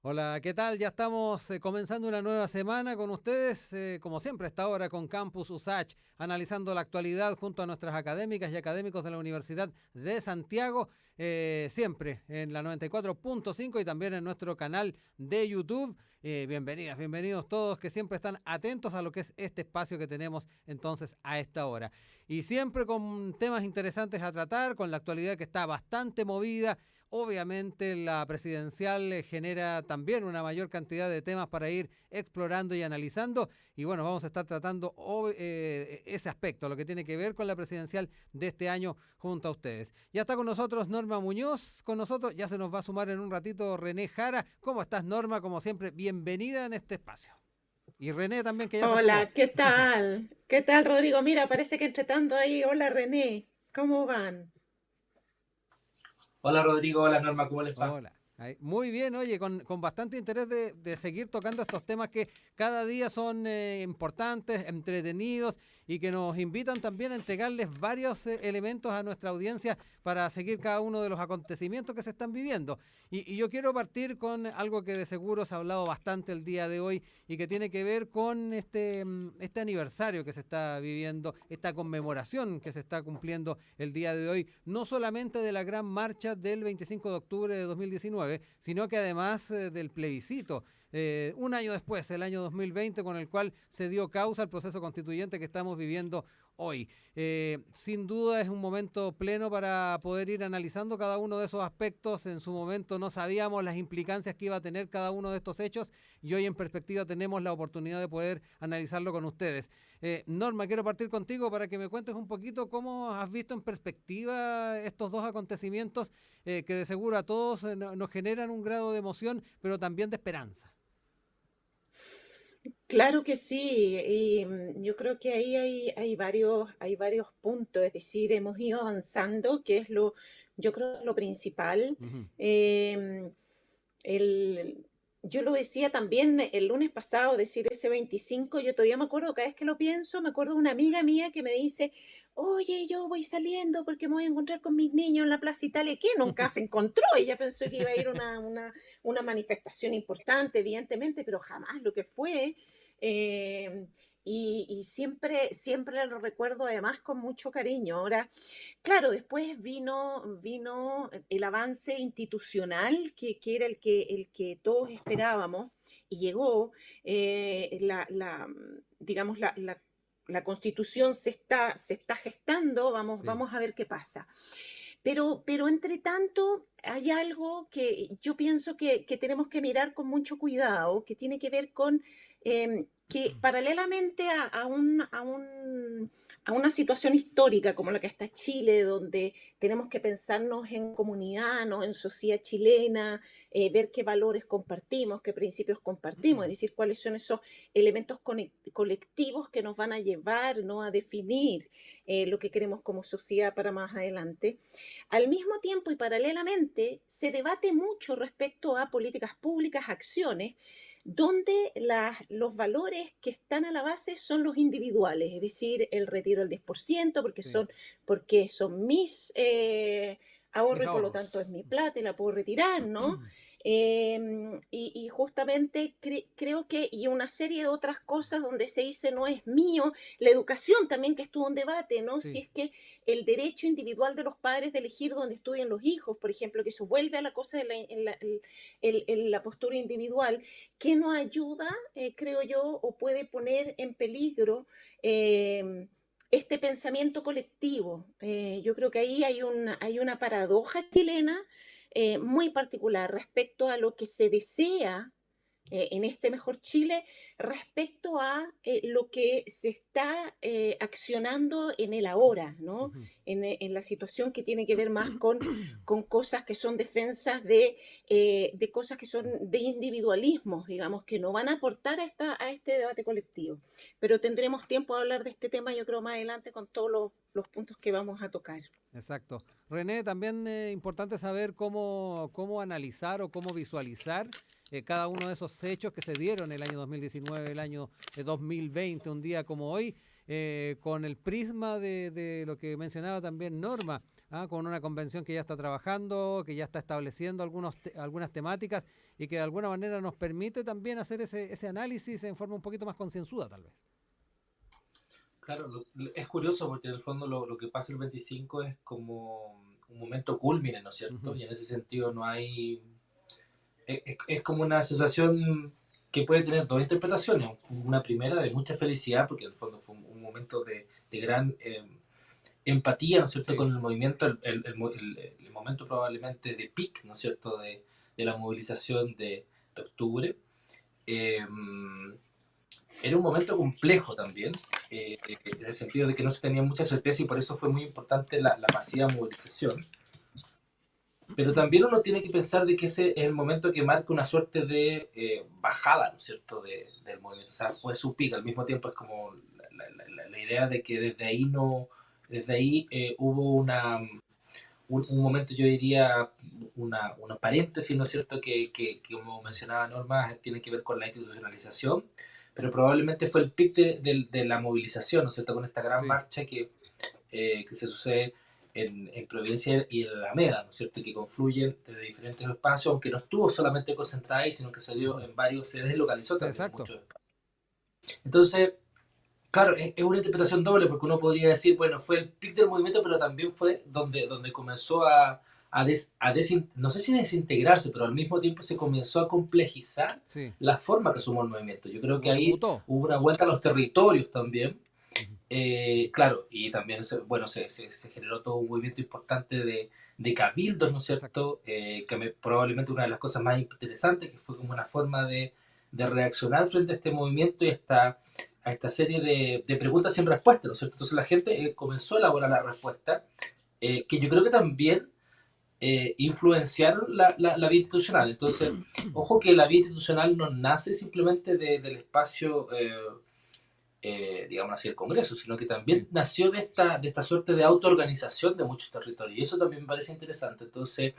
Hola, ¿qué tal? Ya estamos comenzando una nueva semana con ustedes, como siempre, a esta hora con Campus USACH, analizando la actualidad junto a nuestras académicas y académicos de la Universidad de Santiago, siempre en la 94.5 y también en nuestro canal de YouTube. Bienvenidas, bienvenidos todos que siempre están atentos a lo que es este espacio que tenemos entonces a esta hora. Y siempre con temas interesantes a tratar, con la actualidad que está bastante movida. Obviamente la presidencial genera también una mayor cantidad de temas para ir explorando y analizando y bueno, vamos a estar tratando ese aspecto, lo que tiene que ver con la presidencial de este año junto a ustedes. Ya está con nosotros Norma Muñoz, con nosotros ya se nos va a sumar en un ratito René Jara. ¿Cómo estás, Norma? Como siempre, bienvenida en este espacio. Y René también que ya se sumó. Hola, ¿qué tal? ¿Qué tal, Rodrigo? Mira, parece que entre tanto ahí. Hola, René. ¿Cómo van? Hola Rodrigo, hola Norma, ¿cómo les va? Hola. Muy bien, oye, con bastante interés de seguir tocando estos temas que cada día son importantes, entretenidos y que nos invitan también a entregarles varios elementos a nuestra audiencia para seguir cada uno de los acontecimientos que se están viviendo. Y yo quiero partir con algo que de seguro se ha hablado bastante el día de hoy y que tiene que ver con este aniversario que se está viviendo, esta conmemoración que se está cumpliendo el día de hoy, no solamente de la gran marcha del 25 de octubre de 2019, sino que además del plebiscito. Un año después, el año 2020, con el cual se dio causa al proceso constituyente que estamos viviendo hoy. Sin duda es un momento pleno para poder ir analizando cada uno de esos aspectos. En su momento no sabíamos las implicancias que iba a tener cada uno de estos hechos y hoy en perspectiva tenemos la oportunidad de poder analizarlo con ustedes. Norma, quiero partir contigo para que me cuentes un poquito cómo has visto en perspectiva estos dos acontecimientos que de seguro a todos nos generan un grado de emoción, pero también de esperanza. Claro que sí, y yo creo que ahí hay varios puntos, es decir, hemos ido avanzando, que es yo creo lo principal. Ujú. Em, el, yo lo decía también el lunes pasado, decir ese 25, yo todavía me acuerdo, cada vez que lo pienso, me acuerdo de una amiga mía que me dice, oye, yo voy saliendo porque me voy a encontrar con mis niños en la Plaza Italia, que nunca se encontró, ella pensó que iba a ir a una manifestación importante, evidentemente, pero jamás lo que fue. eh, y siempre lo recuerdo además con mucho cariño. Ahora, claro, después vino el avance institucional que era el que todos esperábamos y llegó, digamos, la constitución se está gestando, Sí. vamos a ver qué pasa. Pero entre tanto, hay algo que yo pienso que tenemos que mirar con mucho cuidado, que tiene que ver con que paralelamente a una situación histórica como la que está Chile, donde tenemos que pensarnos en comunidad, ¿no? En sociedad chilena, ver qué valores compartimos, qué principios compartimos, es decir, cuáles son esos elementos colectivos que nos van a llevar, ¿no? A definir lo que queremos como sociedad para más adelante. Al mismo tiempo y paralelamente, se debate mucho respecto a políticas públicas, acciones, donde los valores que están a la base son los individuales, es decir, el retiro del 10%, Sí. porque son mis Mis ahorros y por lo tanto es ahorros. mi plata y la puedo retirar, ¿no? Y justamente creo que, y una serie de otras cosas donde se dice no es mío, la educación también que estuvo en debate, ¿no? Si Sí. es que el derecho individual de los padres de elegir dónde estudian los hijos, por ejemplo, que eso vuelve a la cosa de la postura individual, que no ayuda, creo yo, o puede poner en peligro este pensamiento colectivo. Yo creo que ahí hay una paradoja chilena muy particular respecto a lo que se desea en este mejor Chile respecto a lo que se está accionando en el ahora, ¿no? Ujú. En la situación que tiene que ver más con cosas que son defensas de cosas que son de individualismos, digamos, que no van a aportar a este debate colectivo. Pero tendremos tiempo de hablar de este tema, yo creo, más adelante con todos los puntos que vamos a tocar. Exacto. René, también es importante saber cómo analizar o cómo visualizar cada uno de esos hechos que se dieron el año 2019, el año 2020, un día como hoy, con el prisma de lo que mencionaba también Norma. con una convención que ya está trabajando, que ya está estableciendo algunas temáticas y que de alguna manera nos permite también hacer ese análisis en forma un poquito más concienzuda, tal vez. Claro, es curioso porque en el fondo lo que pasa el 25 es como un momento culmine, ¿no es cierto? Uh-huh. Y en ese sentido no hay... Es como una sensación que puede tener dos interpretaciones. Una primera de mucha felicidad, porque en el fondo fue un momento de gran empatía, ¿no es cierto?, Sí. con el movimiento, el momento probablemente de pic, ¿no es cierto?, de la movilización de octubre. Eh, Era un momento complejo también, en el sentido de que no se tenía mucha certeza y por eso fue muy importante la masiva movilización. Pero también uno tiene que pensar de que ese es el momento que marca una suerte de bajada, ¿no es cierto?, del movimiento. O sea, fue su pico. Al mismo tiempo es como la idea de que desde ahí hubo un momento, yo diría, una paréntesis, ¿no es cierto?, que como mencionaba Norma, tiene que ver con la institucionalización, pero probablemente fue el pic de la movilización, ¿no es cierto?, con esta gran Sí. marcha que se sucede en Providencia y en la Alameda, ¿no es cierto?, y que confluyen desde diferentes espacios, aunque no estuvo solamente concentrada ahí, sino que salió Uh-huh. en varios, se deslocalizó Sí, también en exacto. muchos espacios. Entonces, claro, es una interpretación doble, porque uno podría decir, bueno, fue el pic del movimiento, pero también fue donde comenzó no sé si desintegrarse, pero al mismo tiempo se comenzó a complejizar Sí. la forma que asumió el movimiento. Yo creo que Como que ahí mutó. hubo una vuelta a los territorios también. Uh-huh. Claro, y también bueno, se generó todo un movimiento importante de cabildos, ¿no es Exacto. cierto? Probablemente una de las cosas más interesantes, que fue como una forma de reaccionar frente a este movimiento y a esta serie de preguntas sin respuesta, ¿no es cierto? Entonces la gente comenzó a elaborar la respuesta, que yo creo que también influenciaron la vida institucional. Entonces, ojo que la vida institucional no nace simplemente del espacio digamos así, el Congreso, sino que Sí. también nació de esta suerte de autoorganización de muchos territorios. Y eso también me parece interesante. Entonces,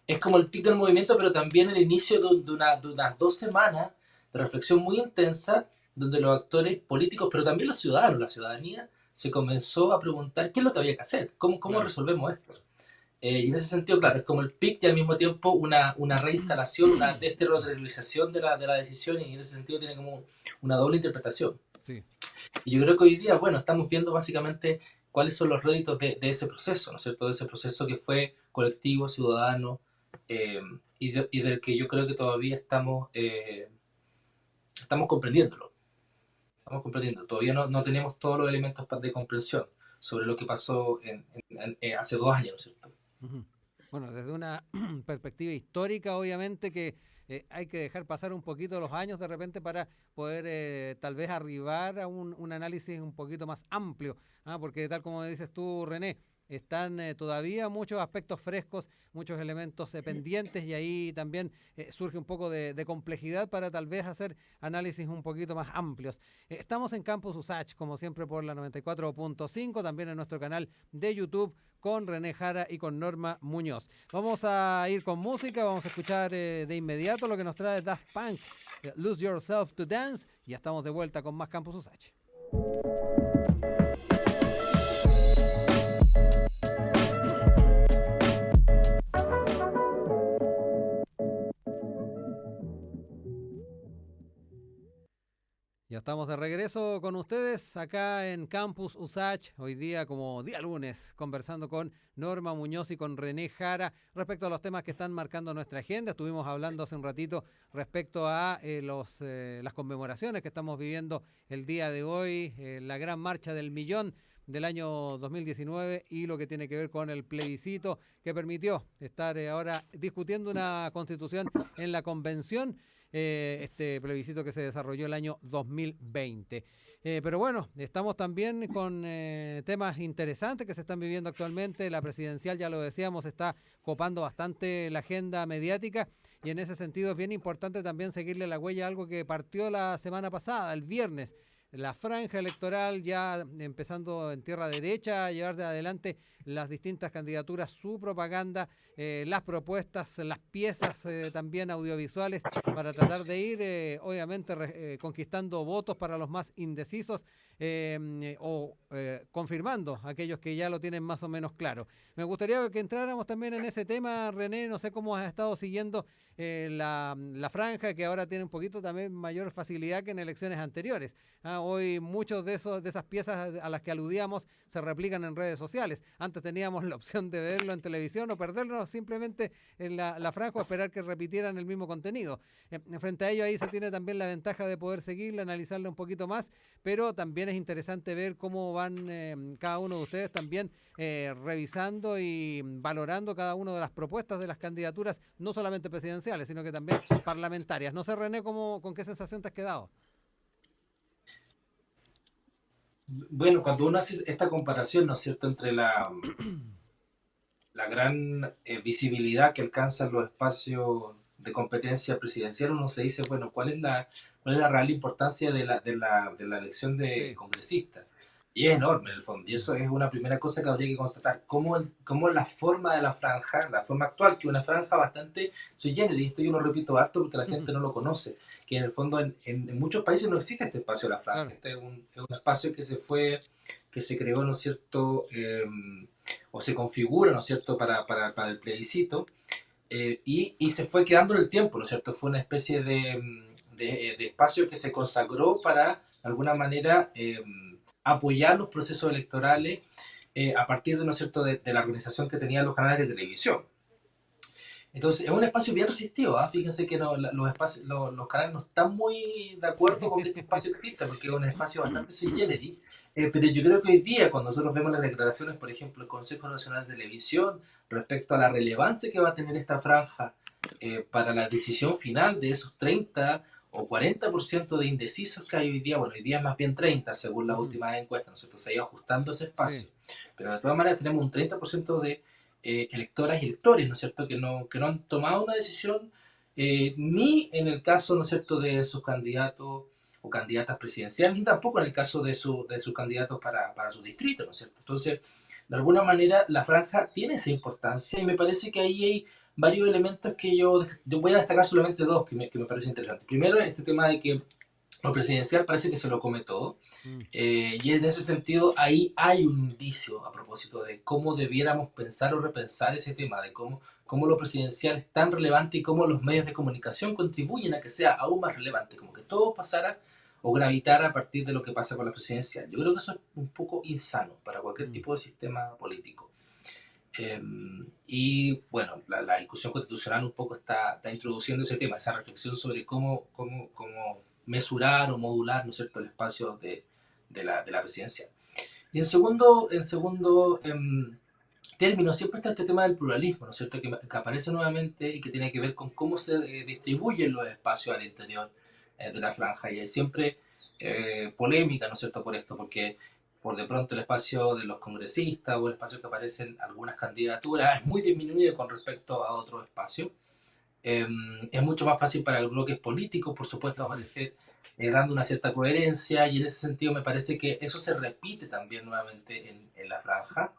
es como el pic del movimiento, pero también el inicio de unas 2 semanas de reflexión muy intensa, donde los actores políticos, pero también los ciudadanos, la ciudadanía, se comenzó a preguntar qué es lo que había que hacer, cómo Claro. resolvemos esto. Y en ese sentido, claro, es como el pic y al mismo tiempo una reinstalación, una desterritorialización de la decisión, y en ese sentido tiene como una doble interpretación. Sí. Y yo creo que hoy día, bueno, estamos viendo básicamente cuáles son los réditos de ese proceso, ¿no es cierto? De ese proceso que fue colectivo, ciudadano, eh, y del que yo creo que todavía estamos comprendiéndolo. Estamos comprendiendo. Todavía no tenemos todos los elementos de comprensión sobre lo que pasó hace 2 años, ¿no es cierto? Uh-huh. Bueno, desde una perspectiva histórica, obviamente que hay que dejar pasar un poquito los años de repente para poder tal vez arribar a un análisis un poquito más amplio, porque tal como dices tú, René, están todavía muchos aspectos frescos, muchos elementos pendientes y ahí también surge un poco de complejidad para tal vez hacer análisis un poquito más amplios. Estamos en Campus USACH, como siempre por la 94.5, también en nuestro canal de YouTube con René Jara y con Norma Muñoz. Vamos a ir con música, vamos a escuchar de inmediato lo que nos trae Daft Punk, Lose Yourself to Dance, y ya estamos de vuelta con más Campus USACH. Ya estamos de regreso con ustedes acá en Campus USACH, hoy día como día lunes, conversando con Norma Muñoz y con René Jara respecto a los temas que están marcando nuestra agenda. Estuvimos hablando hace un ratito respecto a las conmemoraciones que estamos viviendo el día de hoy, la gran marcha del millón del año 2019 y lo que tiene que ver con el plebiscito que permitió estar ahora discutiendo una constitución en la convención, este plebiscito que se desarrolló el año 2020. Pero bueno, estamos también con temas interesantes que se están viviendo actualmente. La presidencial, ya lo decíamos, está copando bastante la agenda mediática y en ese sentido es bien importante también seguirle la huella a algo que partió la semana pasada, el viernes. La franja electoral ya empezando en tierra derecha a llevar de adelante las distintas candidaturas, su propaganda, las propuestas, las piezas también audiovisuales para tratar de ir, obviamente, conquistando votos para los más indecisos o confirmando a aquellos que ya lo tienen más o menos claro. Me gustaría que entráramos también en ese tema, René, no sé cómo has estado siguiendo la franja, que ahora tiene un poquito también mayor facilidad que en elecciones anteriores. Hoy muchos de esas piezas a las que aludíamos se replican en redes sociales. Antes teníamos la opción de verlo en televisión o perderlo simplemente en la franja o esperar que repitieran el mismo contenido. Frente a ello ahí se tiene también la ventaja de poder seguirla, analizarla un poquito más, pero también es interesante ver cómo van cada uno de ustedes también revisando y valorando cada una de las propuestas de las candidaturas, no solamente presidenciales, sino que también parlamentarias. No sé, René, ¿con qué sensación te has quedado? Bueno, cuando uno hace esta comparación, ¿no es cierto?, entre la gran visibilidad que alcanzan los espacios de competencia presidencial, uno se dice, bueno, ¿cuál es la real importancia de la elección de Sí. congresistas? Y es enorme en el fondo, y eso es una primera cosa que habría que constatar, cómo la forma de la franja, la forma actual, que es una franja bastante sui generis, y esto yo lo repito harto porque la gente no lo conoce, que en el fondo en muchos países no existe este espacio de la franja, Claro. este es un espacio que se creó, ¿no es cierto?, o se configura, ¿no es cierto?, para el plebiscito, y se fue quedando en el tiempo, ¿no es cierto? Fue una especie de espacio que se consagró para, de alguna manera, apoyar los procesos electorales a partir de, ¿no es cierto?, de la organización que tenían los canales de televisión. Entonces, es un espacio bien resistido, ¿ah? Fíjense que los canales no están muy de acuerdo con que este espacio exista, porque es un espacio bastante sui generis. Pero yo creo que hoy día, cuando nosotros vemos las declaraciones, por ejemplo, del Consejo Nacional de Televisión, respecto a la relevancia que va a tener esta franja para la decisión final de esos 30 o 40% de indecisos que hay hoy día, bueno, hoy día es más bien 30, según las Ujú. últimas encuestas, ¿no es cierto? Se ha ido ajustando ese Sí. espacio. Pero de todas maneras tenemos un 30% de electoras y electores, ¿no es cierto?, que no han tomado una decisión, ni en el caso, ¿no es cierto?, de sus candidatos o candidatas presidenciales, ni tampoco en el caso de sus candidatos para su distrito, ¿no es cierto? Entonces, de alguna manera, la franja tiene esa importancia y me parece que ahí hay varios elementos que yo voy a destacar solamente dos que me parecen interesantes. Primero, este tema de que lo presidencial parece que se lo come todo. Mm. Y en ese sentido, ahí hay un indicio a propósito de cómo debiéramos pensar o repensar ese tema, de cómo lo presidencial es tan relevante y cómo los medios de comunicación contribuyen a que sea aún más relevante, como que todo pasara o gravitara a partir de lo que pasa con la presidencial. Yo creo que eso es un poco insano para cualquier Mm. tipo de sistema político. Y bueno, la discusión constitucional un poco está introduciendo ese tema, esa reflexión sobre cómo mesurar o modular, ¿no es cierto?, el espacio de la presidencia. Y en segundo término, siempre está este tema del pluralismo, ¿no es cierto?, que aparece nuevamente y que tiene que ver con cómo se distribuyen los espacios al interior de la franja. Y hay siempre polémica, ¿no es cierto?, por esto, porque por de pronto el espacio de los congresistas o el espacio que aparecen algunas candidaturas es muy disminuido con respecto a otros espacios. Es mucho más fácil para los bloques políticos, por supuesto, Ujú. aparecer dando una cierta coherencia, y en ese sentido me parece que eso se repite también nuevamente en la franja.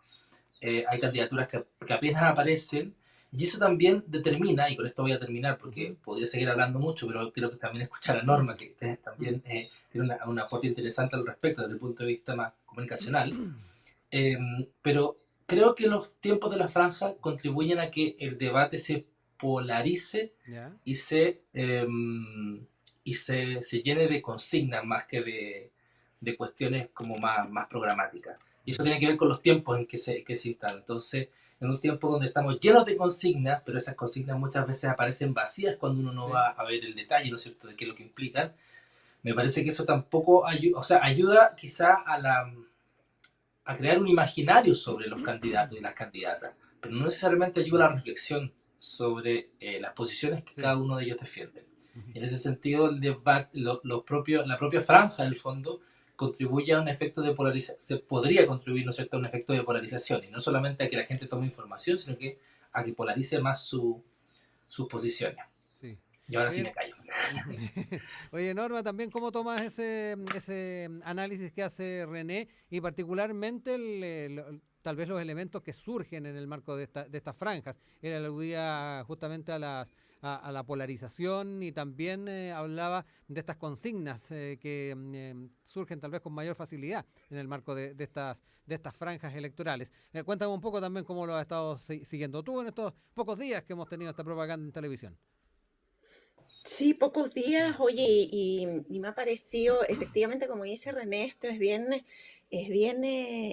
Hay candidaturas que apenas aparecen, y eso también determina, y con esto voy a terminar porque Ujú. podría seguir hablando mucho, pero quiero que también escuchar a Norma, que ustedes Mm. también tienen un aporte interesante al respecto desde el punto de vista más comunicacional. Eh, pero creo que los tiempos de la franja contribuyen a que el debate se polarice Ya. y se llene de consignas más que de cuestiones como más programáticas. Y eso Mm. tiene que ver con los tiempos en que se instala. Entonces, en un tiempo donde estamos llenos de consignas, pero esas consignas muchas veces aparecen vacías cuando uno no Sí. va a ver el detalle, ¿no es cierto?, de qué es lo que implican. Me parece que eso tampoco ayuda, o sea, ayuda quizá a crear un imaginario sobre los candidatos y las candidatas, pero no necesariamente ayuda a la reflexión sobre las posiciones que Sí. cada uno de ellos defiende. Ujú. En ese sentido, el debate, la propia franja, en el fondo, contribuye a un efecto de polarización, se podría contribuir, ¿no es cierto?, a un efecto de polarización, y no solamente a que la gente tome información, sino que a que polarice más sus posiciones. Sí. Y ahora sí Oye, me callo. oye, Norma, también cómo tomas ese análisis que hace René y particularmente tal vez los elementos que surgen en el marco de estas franjas. Él aludía justamente a la polarización y también hablaba de estas consignas que surgen tal vez con mayor facilidad en el marco de estas franjas electorales. Cuéntame un poco también cómo lo has estado siguiendo tú en estos pocos días que hemos tenido esta propaganda en televisión. Sí, pocos días, oye, y me ha parecido, efectivamente, como dice René, esto es bien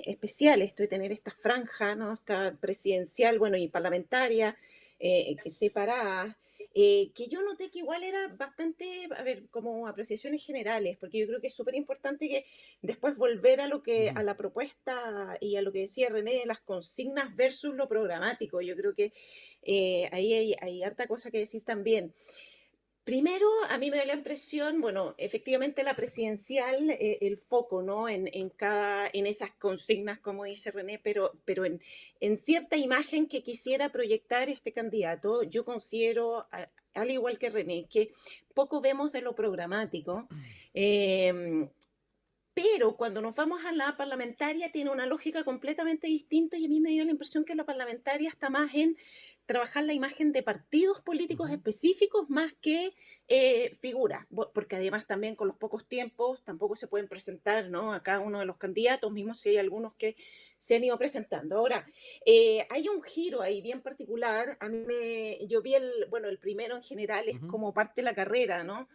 especial, esto de tener esta franja, ¿no? Esta presidencial, bueno, y parlamentaria, separadas, que yo noté que igual era bastante, a ver, como apreciaciones generales, porque yo creo que es súper importante que después volver a a Ujú. la propuesta y a lo que decía René, de las consignas versus lo programático. Yo creo que ahí hay harta cosa que decir también. Primero, a mí me da la impresión, bueno, efectivamente la presidencial, el foco, ¿no? En esas consignas, como dice René, pero en cierta imagen que quisiera proyectar este candidato, yo considero, al igual que René, que poco vemos de lo programático. eh, pero cuando nos vamos a la parlamentaria tiene una lógica completamente distinta y a mí me dio la impresión que la parlamentaria está más en trabajar la imagen de partidos políticos Ujú. específicos más que figuras, porque además también con los pocos tiempos tampoco se pueden presentar, ¿no? A cada uno de los candidatos, mismo si hay algunos que se han ido presentando. Ahora, hay un giro ahí bien particular. Yo vi bueno, el primero en general es Ujú. como parte de la carrera, ¿no?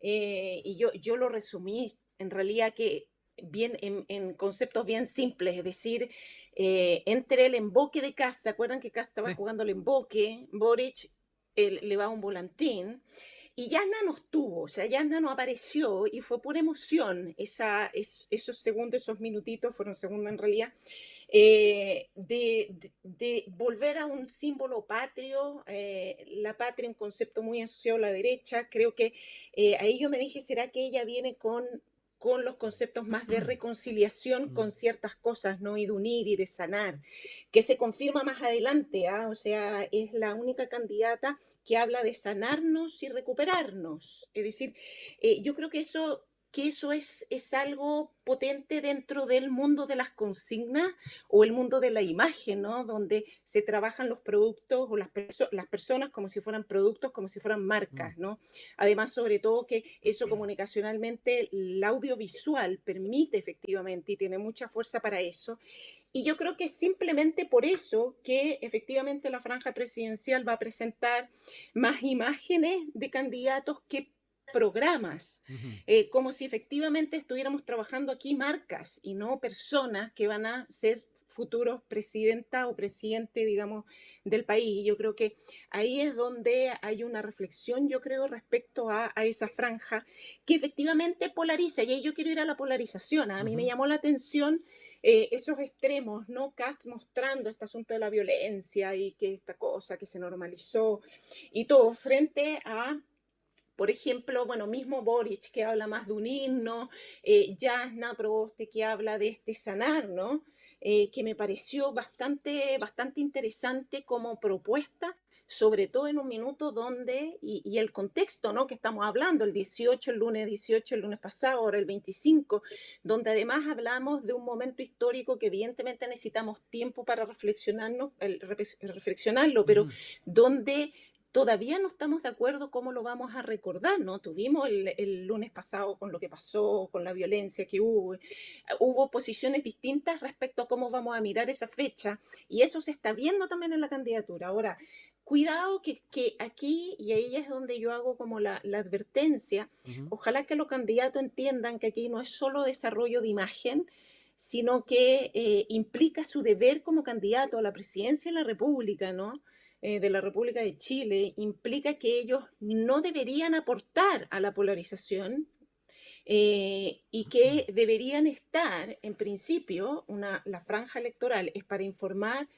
Y yo lo resumí en realidad que bien en conceptos bien simples, es decir, entre el emboque de Kast, ¿se acuerdan que Kast estaba Sí. jugando el emboque? Boric le va un volantín y Yasna no estuvo, o sea, Yasna no apareció y fue pura emoción. Esos segundos, esos minutitos, fueron segundos en realidad, de volver a un símbolo patrio, la patria, un concepto muy asociado a la derecha. Creo que ahí yo me dije, ¿será que ella viene con los conceptos más de reconciliación Mm. con ciertas cosas, ¿no? Y de unir y de sanar, que se confirma más adelante, ¿ah? O sea, es la única candidata que habla de sanarnos y recuperarnos. Es decir, yo creo que eso es algo potente dentro del mundo de las consignas o el mundo de la imagen, ¿no? Donde se trabajan los productos o las personas como si fueran productos, como si fueran Mm. marcas, ¿no? Además, sobre todo que eso comunicacionalmente, el audiovisual permite efectivamente y tiene mucha fuerza para eso. Y yo creo que es simplemente por eso que efectivamente la franja presidencial va a presentar más imágenes de candidatos que programas, Ujú. como si efectivamente estuviéramos trabajando aquí marcas y no personas que van a ser futuros presidenta o presidente, digamos, del país. Y yo creo que ahí es donde hay una reflexión, yo creo, respecto a esa franja que efectivamente polariza. Y ahí yo quiero ir a la polarización. A mí me Ujú. llamó la atención esos extremos, ¿no? Katz mostrando este asunto de la violencia y que esta cosa que se normalizó y todo frente a, por ejemplo, bueno, mismo Boric que habla más de un himno, Jasna Proboste que habla de este sanar, ¿no? Que me pareció bastante interesante como propuesta, sobre todo en un minuto donde, y el contexto, ¿no? Que estamos hablando, el 18, el lunes 18, el lunes pasado, ahora el 25, donde además hablamos de un momento histórico que evidentemente necesitamos tiempo para reflexionarlo, pero Ujú. donde todavía no estamos de acuerdo cómo lo vamos a recordar, ¿no? Tuvimos el lunes pasado con lo que pasó, con la violencia que hubo posiciones distintas respecto a cómo vamos a mirar esa fecha y eso se está viendo también en la candidatura. Ahora, cuidado que aquí, y ahí es donde yo hago como la advertencia, Ujú. ojalá que los candidatos entiendan que aquí no es solo desarrollo de imagen, sino que implica su deber como candidato a la presidencia de la República, ¿no? De la República de Chile, implica que ellos no deberían aportar a la polarización, y que deberían estar, en principio, la franja electoral es para informar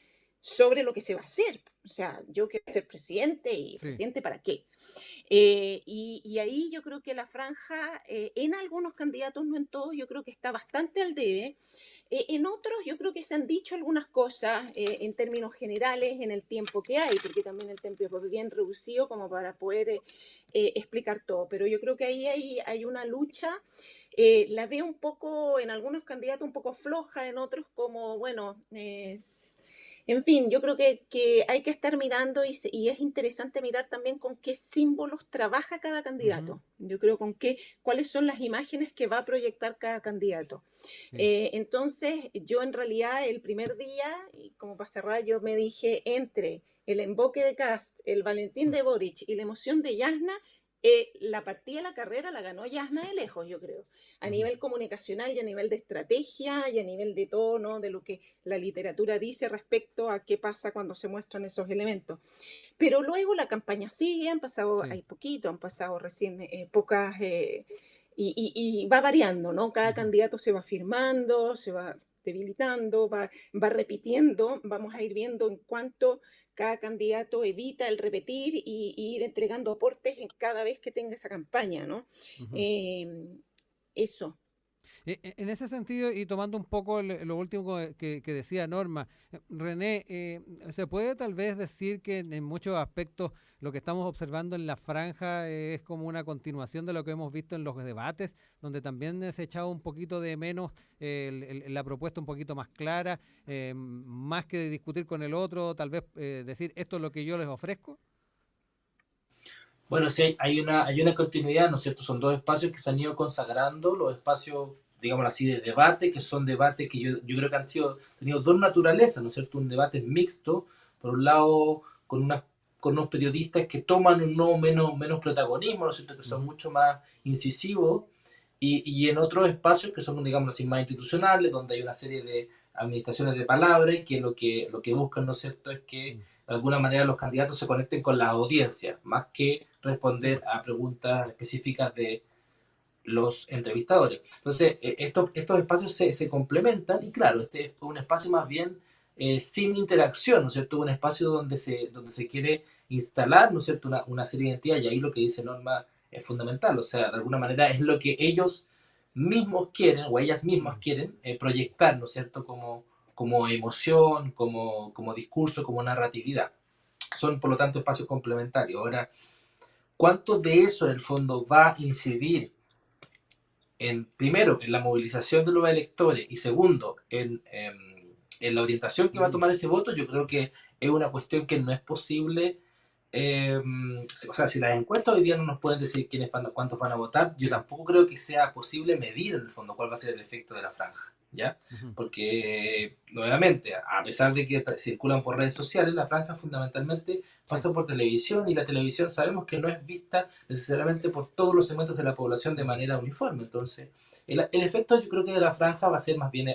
sobre lo que se va a hacer, O sea, yo quiero ser presidente y Sí. presidente ¿para qué? Y ahí yo creo que la franja, en algunos candidatos, no en todos, yo creo que está bastante al debe. En otros yo creo que se han dicho algunas cosas en términos generales en el tiempo que hay, porque también el tiempo es bien reducido como para poder explicar todo. Pero yo creo que ahí hay una lucha. La veo un poco, en algunos candidatos un poco floja, en otros como, bueno, en fin, yo creo que hay que estar mirando y es interesante mirar también con qué símbolos trabaja cada Ujú. candidato. Yo creo con qué, cuáles son las imágenes que va a proyectar cada candidato. Sí. Entonces, yo en realidad el primer día, y como para cerrar, yo me dije entre el emboque de Cast, el Valentín de Boric y la emoción de Yasna, la partida de la carrera la ganó Yasna de lejos, yo creo, a Ujú. nivel comunicacional y a nivel de estrategia y a nivel de tono, de lo que la literatura dice respecto a qué pasa cuando se muestran esos elementos. Pero luego la campaña sigue, han pasado, Sí. hay poquito, han pasado recién pocas, y va variando, ¿no? Cada Ujú. candidato se va firmando, se va debilitando, va repitiendo, vamos a ir viendo en cuánto cada candidato evita el repetir y ir entregando aportes en cada vez que tenga esa campaña, ¿no? Ujú. Eh, eso. En ese sentido, y tomando un poco lo último que decía Norma, René, ¿se puede tal vez decir que en muchos aspectos lo que estamos observando en la franja es como una continuación de lo que hemos visto en los debates, donde también se echaba un poquito de menos la propuesta un poquito más clara, más que discutir con el otro, tal vez decir esto es lo que yo les ofrezco? Bueno, sí, hay una continuidad, ¿no es cierto? Son dos espacios que se han ido consagrando, los espacios, digamos así, de debate, que son debates que yo creo que han tenido dos naturalezas, ¿no es cierto? Un debate mixto, por un lado, con unos periodistas que toman un no menos protagonismo, ¿no es cierto? Que son Ujú. mucho más incisivos, y en otros espacios que son, digamos así, más institucionales, donde hay una serie de administraciones de palabras, que lo que buscan, ¿no es cierto?, es que Mm. de alguna manera los candidatos se conecten con la audiencia, más que Sí. responder a preguntas específicas de los entrevistadores. Entonces, estos espacios se complementan y claro, este es un espacio más bien sin interacción, ¿no es cierto? Un espacio donde se quiere instalar, ¿no es cierto?, una serie de identidad y ahí lo que dice Norma es fundamental, o sea, de alguna manera es lo que ellos mismos quieren o ellas mismas Mm. quieren proyectar, ¿no es cierto?, como emoción, como discurso, como narratividad. Son, por lo tanto, espacios complementarios. Ahora, ¿cuánto de eso en el fondo va a incidir primero, en la movilización de los electores y segundo, en la orientación que va a Mm. tomar ese voto? Yo creo que es una cuestión que no es posible. O sea, si las encuestas hoy día no nos pueden decir cuántos van a votar, yo Sí. tampoco creo que sea posible medir en el fondo cuál va a ser el efecto de la franja, ¿ya? Ujú. Porque, nuevamente, a pesar de que circulan por redes sociales, la franja fundamentalmente Sí. pasa por televisión y la televisión sabemos que no es vista necesariamente por todos los segmentos de la población de Ujú. manera uniforme. Entonces, el efecto yo creo que de la franja va a ser más bien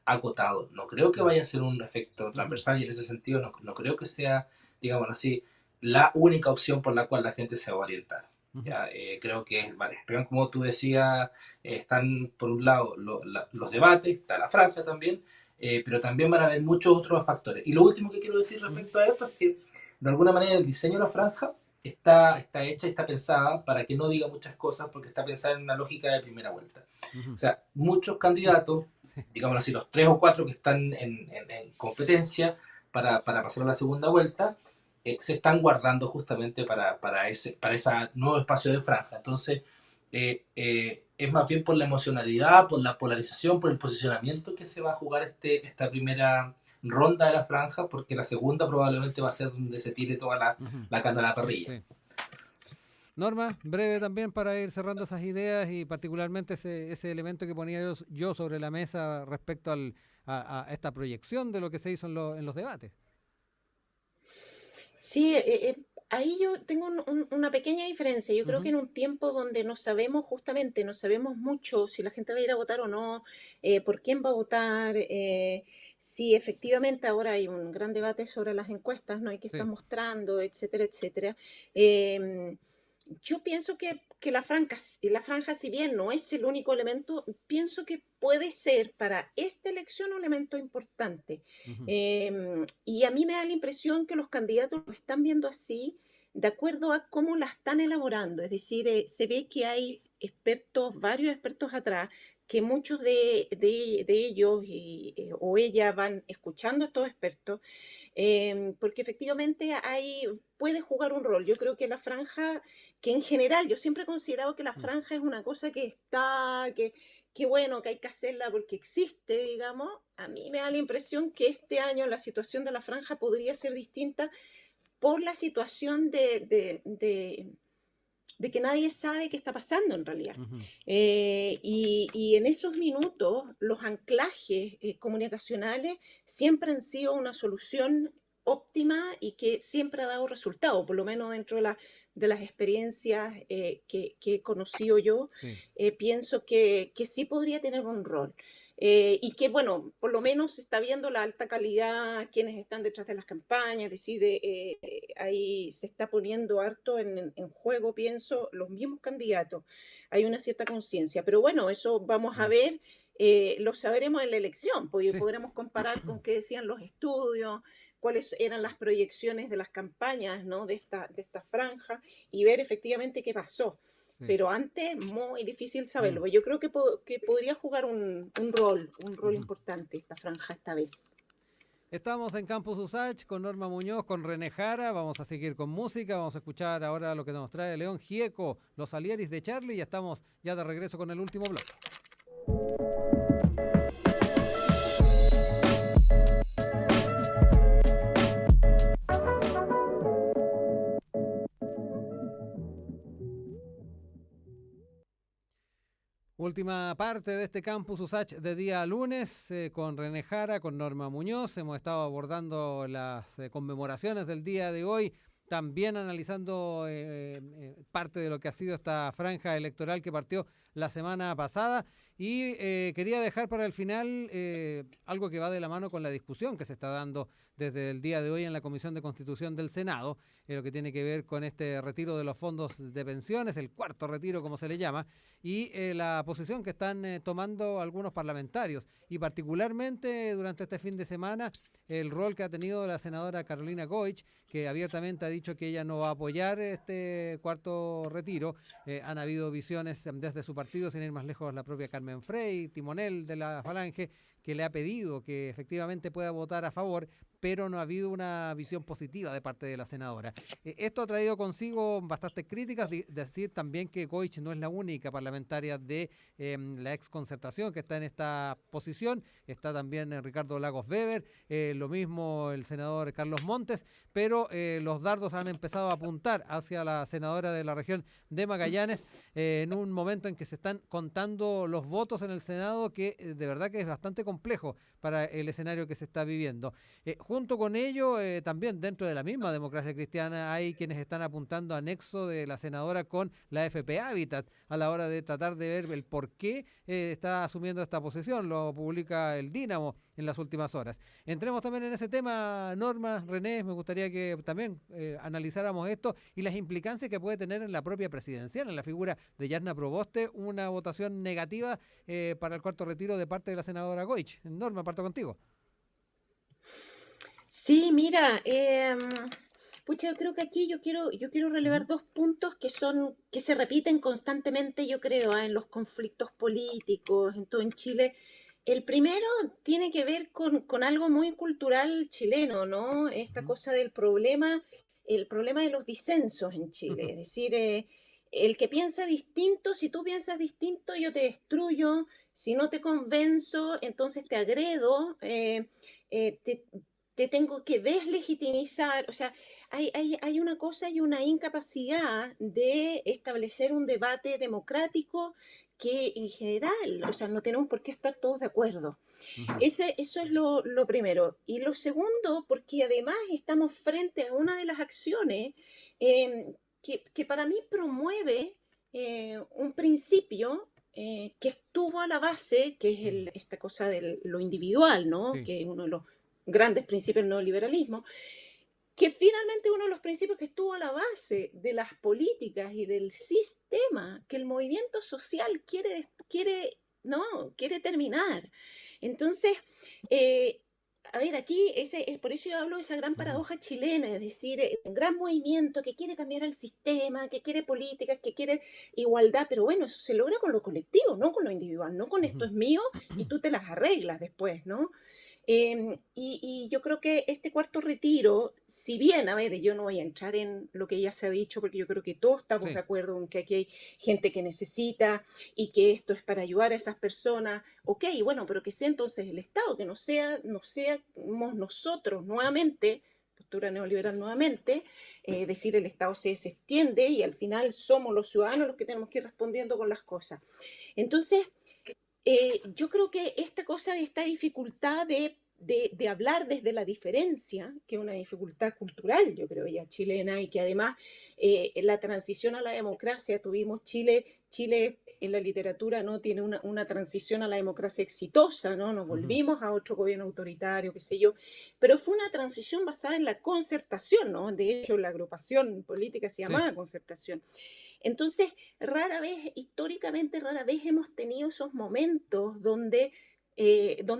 acotado. No creo que Mm. vaya a ser un efecto Ujú. transversal y en ese sentido no creo que sea, digamos así, la única opción por la cual la gente se va a orientar. Ujú. ¿Ya? Creo que, vale, pero como tú decías, están por un lado los debates, está la franja también, pero también van a haber muchos otros factores. Y lo último que quiero decir Ujú. respecto a esto es que, de alguna manera, el diseño de la franja está hecha y está pensada para que no diga muchas cosas porque está pensada en una lógica de primera vuelta. O Ujú. sea, muchos candidatos, Sí. digamos así, los tres o cuatro que están en competencia para pasar a la segunda vuelta, se están guardando justamente para ese nuevo espacio de franja. Entonces, es más bien por la emocionalidad, por la polarización, por el posicionamiento que se va a jugar esta primera ronda de la franja, porque la segunda probablemente va a ser donde se tire toda Ujú. la carne a la parrilla. Sí. Norma, breve también para ir cerrando esas ideas y particularmente ese elemento que ponía yo sobre la mesa respecto a esta proyección de lo que se hizo en los debates. Sí, ahí yo tengo una pequeña diferencia. Yo creo que Ujú. en un tiempo donde no sabemos, justamente, no sabemos mucho si la gente va a ir a votar o no, por quién va a votar, si efectivamente ahora hay un gran debate sobre las encuestas, ¿no? Y qué están Sí. mostrando, etcétera, etcétera. em, yo pienso que la franja, si bien no es el único elemento, pienso que puede ser para esta elección un elemento importante. Ujú, Y a mí me da la impresión que los candidatos lo están viendo así, de acuerdo a cómo la están elaborando. Es decir, se ve que hay expertos, varios expertos atrás, que muchos de ellos o ella van escuchando a estos expertos, porque efectivamente puede jugar un rol. Yo creo que la franja, que en general, yo siempre he considerado que la mm, franja es una cosa que está, que bueno, que hay que hacerla porque existe, digamos. A mí me da la impresión que este año la situación de la franja podría ser distinta por la situación de que nadie sabe qué está pasando en realidad. ujú, Y en esos minutos los anclajes comunicacionales siempre han sido una solución óptima y que siempre ha dado resultado, por lo menos dentro de las experiencias que he conocido yo, sí. pienso que sí podría tener un rol. Y que, bueno, por lo menos se está viendo la alta calidad, quienes están detrás de las campañas, es decir, ahí se está poniendo harto en juego, pienso, los mismos candidatos. Hay una cierta conciencia, pero bueno, eso vamos a Mm, ver, lo sabremos en la elección, porque sí. podremos comparar con qué decían los estudios, cuáles eran las proyecciones de las campañas, ¿no? De esta franja y ver efectivamente qué pasó. Sí. Pero antes, muy difícil Mm, saberlo. Yo creo que podría jugar un rol ujú. importante esta franja esta vez. Estamos en Campus Usach con Norma Muñoz, con René Jara. Vamos a seguir con música. Vamos a escuchar ahora lo que nos trae León Gieco, Los Alieris de Charlie. Y estamos ya de regreso con el último bloque. Última parte de este Campus Usach de día lunes con René Jara, con Norma Muñoz. Hemos estado abordando las conmemoraciones del día de hoy, también analizando parte de lo que ha sido esta franja electoral que partió la semana pasada. Y quería dejar para el final algo que va de la mano con la discusión que se está dando desde el día de hoy en la Comisión de Constitución del Senado, lo que tiene que ver con este retiro de los fondos de pensiones, el cuarto retiro como se le llama, y la posición que están tomando algunos parlamentarios y particularmente durante este fin de semana el rol que ha tenido la senadora Carolina Goich, que abiertamente ha dicho que ella no va a apoyar este cuarto retiro. Han habido visiones desde su partido, sin ir más lejos, la propia Carmen Frey, timonel de la Falange, que le ha pedido que efectivamente pueda votar a favor, pero no ha habido una visión positiva de parte de la senadora. Esto ha traído consigo bastantes críticas, decir también que Goich no es la única parlamentaria de la exconcertación que está en esta posición, está también Ricardo Lagos Weber, lo mismo el senador Carlos Montes, pero los dardos han empezado a apuntar hacia la senadora de la región de Magallanes en un momento en que se están contando los votos en el Senado, que de verdad que es bastante complejo para el escenario que se está viviendo. Junto con ello, también dentro de la misma democracia cristiana hay quienes están apuntando a nexo de la senadora con la FP Habitat a la hora de tratar de ver el por qué está asumiendo esta posición. Lo publica el Dínamo en las últimas horas. Entremos también en ese tema, Norma, René, me gustaría que también analizáramos esto y las implicancias que puede tener en la propia presidencial, en la figura de Yarna Proboste, una votación negativa para el cuarto retiro de parte de la senadora Goich. Norma, parto contigo. Sí, mira, pucha, yo creo que aquí yo quiero relevar Ujú, dos puntos que se repiten constantemente, yo creo, en los conflictos políticos, en todo en Chile. El primero tiene que ver con algo muy cultural chileno, ¿no? Esta ujú, cosa el problema de los disensos en Chile. Es decir, el que piensa distinto, si tú piensas distinto, yo te destruyo, si no te convenzo, entonces te agredo, eh, te, te tengo que deslegitimizar. O sea, hay una cosa y una incapacidad de establecer un debate democrático que en general, o sea, no tenemos por qué estar todos de acuerdo. ujú, Eso es lo primero. Y lo segundo, porque además estamos frente a una de las acciones que para mí promueve un principio que estuvo a la base, que es ujú. esta cosa de lo individual, ¿no? Sí. Que es uno de los grandes principios del neoliberalismo, que finalmente uno de los principios que estuvo a la base de las políticas y del sistema que el movimiento social quiere terminar. Entonces, eh, a ver, aquí por eso yo hablo de esa gran Ujú. paradoja chilena, es decir, un gran movimiento que quiere cambiar el sistema, que quiere políticas, que quiere igualdad, pero bueno, eso se logra con lo colectivo, no con lo individual, no con esto Ujú. es mío y tú te las arreglas después, ¿no? Y yo creo que este cuarto retiro, si bien, a ver, yo no voy a entrar en lo que ya se ha dicho, porque yo creo que todos estamos de Sí. acuerdo en que aquí hay gente que necesita y que esto es para ayudar a esas personas, ok, bueno, pero que sea entonces el Estado, que no seamos nosotros nuevamente, postura neoliberal nuevamente, decir el Estado se extiende y al final somos los ciudadanos los que tenemos que ir respondiendo con las cosas. Entonces, yo creo que esta cosa, esta dificultad de hablar desde la diferencia, que es una dificultad cultural, yo creo ya chilena, y que además la transición a la democracia, tuvimos Chile en la literatura, ¿no? Tiene una transición a la democracia exitosa, ¿no? Nos Ujú. volvimos a otro gobierno autoritario, qué sé yo, pero fue una transición basada en la concertación, ¿no? De hecho, la agrupación política se Sí. llamaba concertación. Entonces, históricamente, rara vez hemos tenido esos momentos donde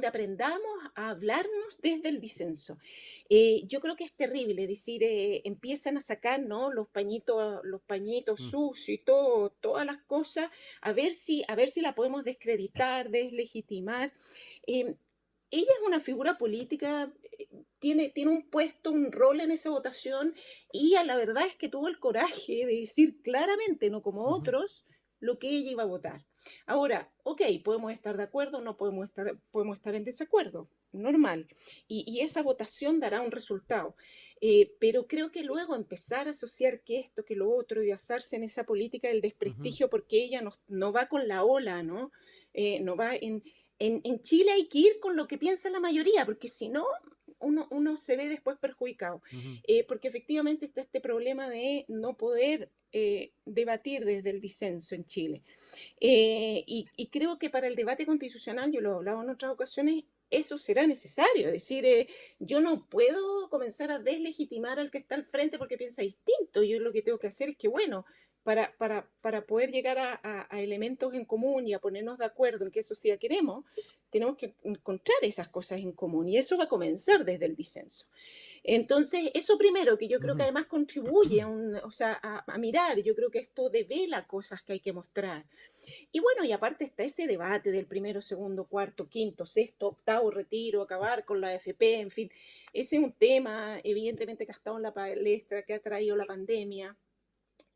aprendamos a hablarnos desde el disenso. Yo creo que es terrible, es decir, empiezan a sacar, ¿no? Los pañitos Mm. sucios y todas las cosas, a ver si la podemos desacreditar, deslegitimar. Eh, Ella es una figura política, tiene un puesto, un rol en esa votación y la verdad es que tuvo el coraje de decir claramente, no como Ujú. otros, lo que ella iba a votar. Ahora, ok, podemos estar de acuerdo, no podemos estar en desacuerdo, normal. Y esa votación dará un resultado. Pero creo que luego empezar a asociar que esto, que lo otro, y basarse en esa política del Ujú. desprestigio, porque ella no va con la ola, ¿no? No va en Chile hay que ir con lo que piensa la mayoría, porque si no, uno se ve después perjudicado, Ujú. porque efectivamente está este problema de no poder debatir desde el disenso en Chile. Y creo que para el debate constitucional, yo lo he hablado en otras ocasiones, eso será necesario. Es decir, yo no puedo comenzar a deslegitimar al que está al frente porque piensa distinto. Yo lo que tengo que hacer es que, bueno, para poder llegar a elementos en común y a ponernos de acuerdo en qué sociedad queremos, tenemos que encontrar esas cosas en común y eso va a comenzar desde el disenso. Entonces, eso primero, que yo creo que Ujú. además contribuye o sea, a mirar, yo creo que esto devela cosas que hay que mostrar. Y bueno, y aparte está ese debate del primero, segundo, cuarto, quinto, sexto, octavo retiro, acabar con la AFP, en fin, ese es un tema evidentemente que ha estado en la palestra, que ha traído la pandemia,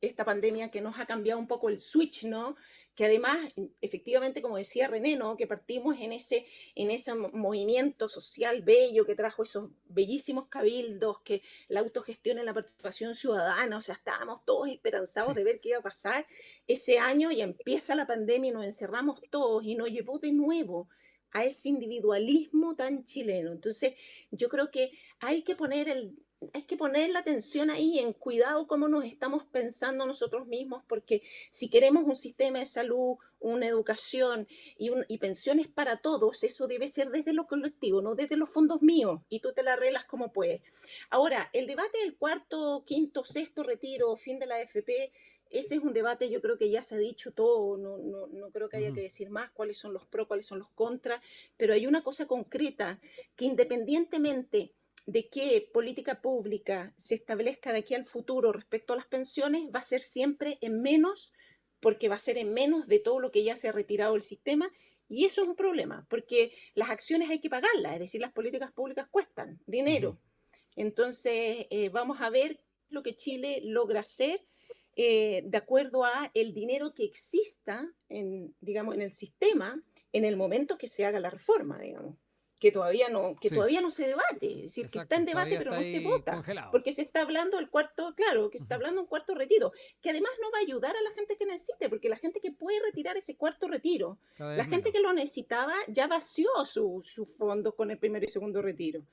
esta pandemia que nos ha cambiado un poco el switch, ¿no? Que además, efectivamente, como decía René, ¿no? Que partimos en ese movimiento social bello que trajo esos bellísimos cabildos, que la autogestión en la participación ciudadana, o sea, estábamos todos esperanzados Sí. de ver qué iba a pasar ese año y empieza la pandemia y nos encerramos todos y nos llevó de nuevo a ese individualismo tan chileno. Entonces, yo creo que hay que poner hay que poner la atención ahí en cuidado cómo nos estamos pensando nosotros mismos, porque si queremos un sistema de salud, una educación y pensiones para todos, eso debe ser desde lo colectivo, no desde los fondos míos, y tú te la arreglas como puedes. Ahora, el debate del cuarto, quinto, sexto retiro, fin de la AFP, ese es un debate, yo creo que ya se ha dicho todo, no creo que haya Ujú. que decir más cuáles son los pros, cuáles son los contras, pero hay una cosa concreta, que independientemente de qué política pública se establezca de aquí al futuro respecto a las pensiones va a ser siempre en menos, porque va a ser en menos de todo lo que ya se ha retirado del sistema. Y eso es un problema, porque las acciones hay que pagarlas, es decir, las políticas públicas cuestan Ujú. dinero. Entonces, vamos a ver lo que Chile logra hacer de acuerdo a el dinero que exista digamos, en el sistema en el momento que se haga la reforma, digamos, que Sí. todavía no se debate, es decir, que está Exacto. en debate Todavía pero está no se ahí vota, congelado. porque se está hablando del cuarto, claro, que se está Ujú. hablando de un cuarto retiro, que además no va a ayudar a la gente que necesite, porque la gente que puede retirar ese cuarto retiro, Cada la vez gente menos. que lo necesitaba ya vació su fondo con el primero y segundo retiro.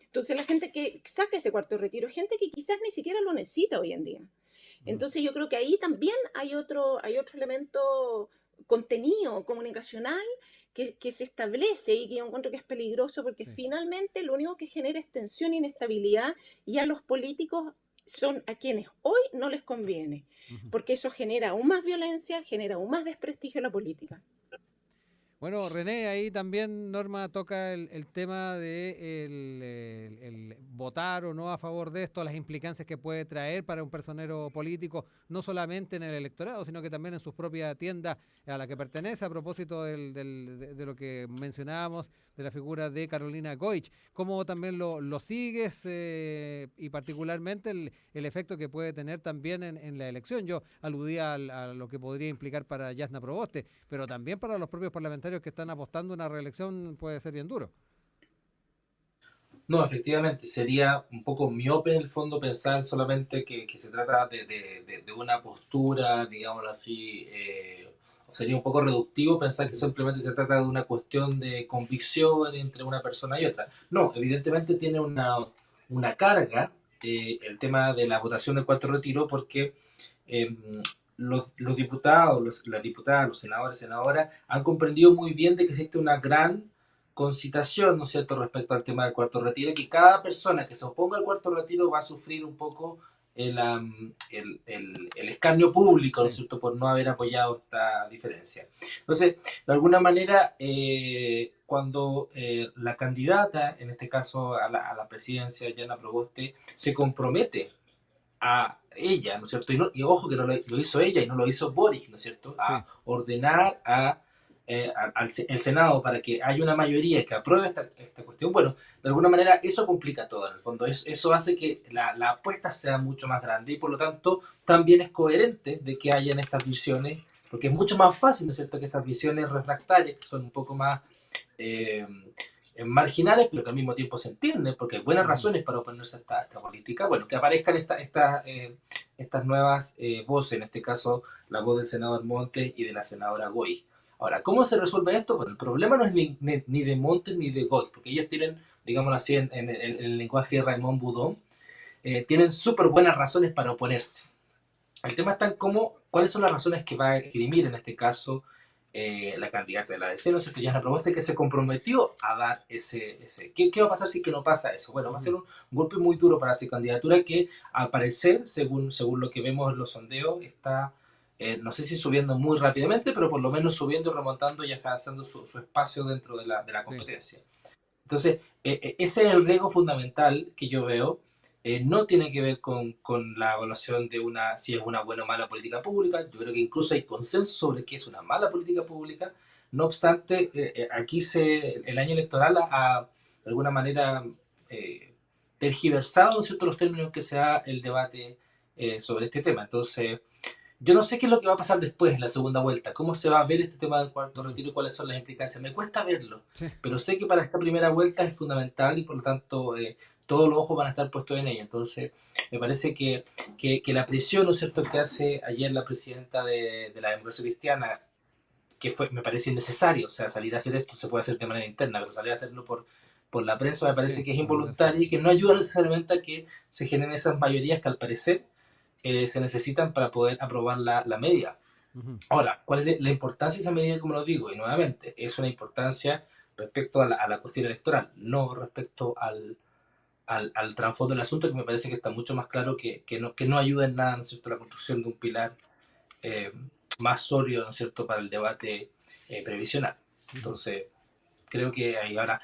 Entonces la gente que saca ese cuarto retiro, gente que quizás ni siquiera lo necesita hoy en día. Ujú. Entonces yo creo que ahí también hay otro elemento contenido comunicacional que se establece y que yo encuentro que es peligroso porque Sí. finalmente lo único que genera es tensión e inestabilidad y a los políticos son a quienes hoy no les conviene, Ujú. porque eso genera aún más violencia, genera aún más desprestigio a la política. Bueno, René, ahí también Norma toca el tema de el votar o no a favor de esto, las implicancias que puede traer para un personero político, no solamente en el electorado, sino que también en su propia tienda a la que pertenece, a propósito de lo que mencionábamos, de la figura de Carolina Goich. ¿Cómo también lo sigues y particularmente el efecto que puede tener también en la elección? Yo aludía a lo que podría implicar para Jasna Proboste, pero también para los propios parlamentarios que están apostando a una reelección puede ser bien duro. No, efectivamente, sería un poco miope en el fondo pensar solamente que se trata de una postura, digámoslo así, o sería un poco reductivo pensar que simplemente se trata de una cuestión de convicción entre una persona y otra. No, evidentemente tiene una carga el tema de la votación del cuarto retiro porque eh, los diputados, las diputadas, los senadores, senadoras han comprendido muy bien de que existe una gran concitación, ¿no es cierto?, respecto al tema del cuarto retiro, que cada persona que se oponga al cuarto retiro va a sufrir un poco el escarnio público, ¿no es Sí. cierto?, por no haber apoyado esta diferencia. Entonces, de alguna manera, cuando la candidata, en este caso a la presidencia, Yana Proboste, se compromete a ella, ¿no es cierto? Y ojo que no lo hizo ella y no lo hizo Boris, ¿no es cierto? Sí. A ordenar el Senado para que haya una mayoría que apruebe esta cuestión. Bueno, de alguna manera eso complica todo en el fondo. Eso hace que la apuesta sea mucho más grande y por lo tanto también es coherente de que hayan estas visiones, porque es mucho más fácil, ¿no es cierto?, que estas visiones refractarias, que son un poco más eh, marginales, pero que al mismo tiempo se entienden, porque hay buenas Ujú. razones para oponerse a esta política. Bueno, que aparezcan estas nuevas voces, en este caso la voz del senador Montes y de la senadora Goy. Ahora, ¿cómo se resuelve esto? Bueno, el problema no es ni de Montes ni de Goy, porque ellos tienen, digámoslo así, en el lenguaje de Raymond Boudon, tienen súper buenas razones para oponerse. El tema está en cuáles son las razones que va a esgrimir en este caso la candidata de la DC, ¿no es cierto? Ya es la propuesta que se comprometió a dar ese. ¿Qué va a pasar si que no pasa eso? Bueno, va a ser Ujú. un golpe muy duro para esa candidatura que al parecer, según lo que vemos en los sondeos, está, no sé si subiendo muy rápidamente, pero por lo menos subiendo, remontando y avanzando su espacio dentro de la Sí. competencia. Entonces, ese es el riesgo fundamental que yo veo. No tiene que ver con la evaluación de si es una buena o mala política pública. Yo creo que incluso hay consenso sobre qué es una mala política pública. No obstante, aquí el año electoral de alguna manera eh, tergiversado, ¿no es cierto?, los términos que se da el debate sobre este tema. Entonces, yo no sé qué es lo que va a pasar después en la segunda vuelta, cómo se va a ver este tema del cuarto Mm. retiro y cuáles son las implicancias. Me cuesta verlo, Sí. pero sé que para esta primera vuelta es fundamental y por lo tanto todos los ojos van a estar puestos en ella. Entonces, me parece que la presión, ¿no es cierto?, que hace ayer la presidenta de la democracia cristiana, me parece innecesario, o sea, salir a hacer esto se puede hacer de manera interna, pero salir a hacerlo por la prensa me parece Sí, que es por redes involuntario y sociales. que no ayuda necesariamente a que se generen esas mayorías que al parecer se necesitan para poder aprobar la medida. Ujú. Ahora, ¿cuál es la importancia de esa medida? Como lo digo, y nuevamente, es una importancia respecto a la cuestión electoral, no respecto al trasfondo del asunto, que me parece que está mucho más claro que no ayuda en nada, ¿no es cierto?, la construcción de un pilar eh, más sólido, ¿no es cierto?, para el debate previsional. Ujú. Entonces, creo que ahí ahora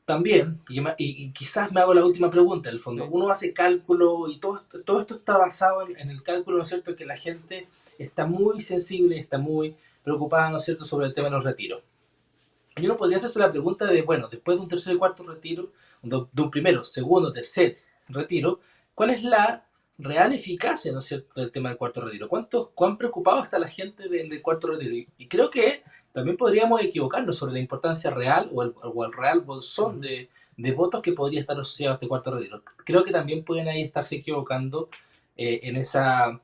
también, y quizás me hago la última pregunta, en el fondo, Sí. uno hace cálculo y todo esto está basado en el cálculo, ¿no es cierto?, que la gente está muy sensible, está muy preocupada, ¿no es cierto?, sobre el tema de los retiros. Y uno podría hacerse la pregunta de, bueno, después de un tercer y cuarto retiro, de un primero, segundo, tercer retiro, ¿cuál es la real eficacia, ¿no es cierto?, del tema del cuarto retiro? ¿Cuán preocupado está la gente del cuarto retiro? Y creo que también podríamos equivocarnos sobre la importancia real o el real bolsón Ujú. de votos que podría estar asociado a este cuarto retiro. Creo que también pueden ahí estarse equivocando en esa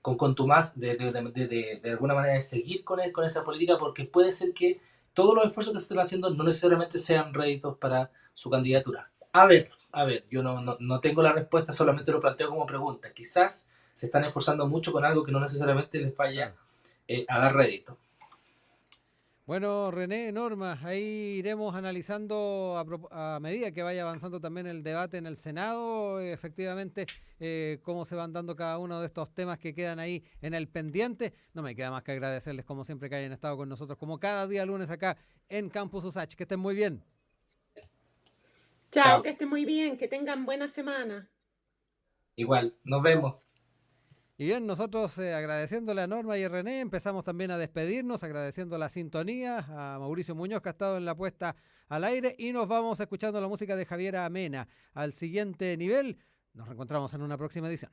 con contumaz de alguna manera de seguir con esa política, porque puede ser que todos los esfuerzos que se están haciendo no necesariamente sean réditos para su candidatura. A ver, yo no tengo la respuesta, solamente lo planteo como pregunta. Quizás se están esforzando mucho con algo que no necesariamente les vaya Claro. a dar rédito. Bueno, René, Norma, ahí iremos analizando a medida que vaya avanzando también el debate en el Senado, efectivamente, cómo se van dando cada uno de estos temas que quedan ahí en el pendiente. No me queda más que agradecerles, como siempre, que hayan estado con nosotros, como cada día lunes acá en Campus USACH. Que estén muy bien. Chao, Chao. que estén muy bien, que tengan buena semana. Igual, nos vemos. Y bien, nosotros agradeciéndole a Norma y a René, empezamos también a despedirnos, agradeciendo la sintonía a Mauricio Muñoz, que ha estado en la puesta al aire, y nos vamos escuchando la música de Javiera Amena. Al siguiente nivel, nos reencontramos en una próxima edición.